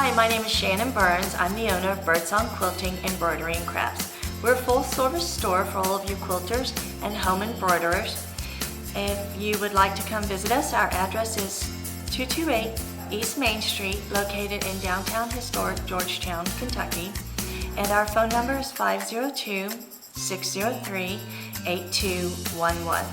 Hi, my name is Shannon Burns. I'm the owner of Birdsong Quilting, Embroidery and Crafts. We're a full-service store for all of you quilters and home embroiderers. If you would like to come visit us, our address is 228 East Main Street, located in downtown historic Georgetown, Kentucky. And our phone number is 502-603-8211.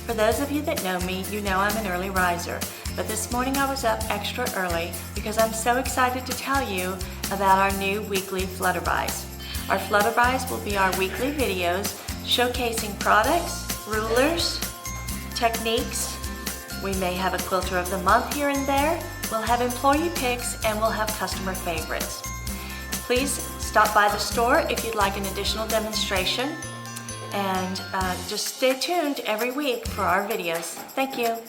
For those of you that know me, you know I'm an early riser. But this morning I was up extra early because I'm so excited to tell you about our new weekly Flutterbys. Our Flutterbys will be our weekly videos showcasing products, rulers, techniques. We may have a quilter of the month here and there. We'll have employee picks and we'll have customer favorites. Please stop by the store if you'd like an additional demonstration, and just stay tuned every week for our videos. Thank you.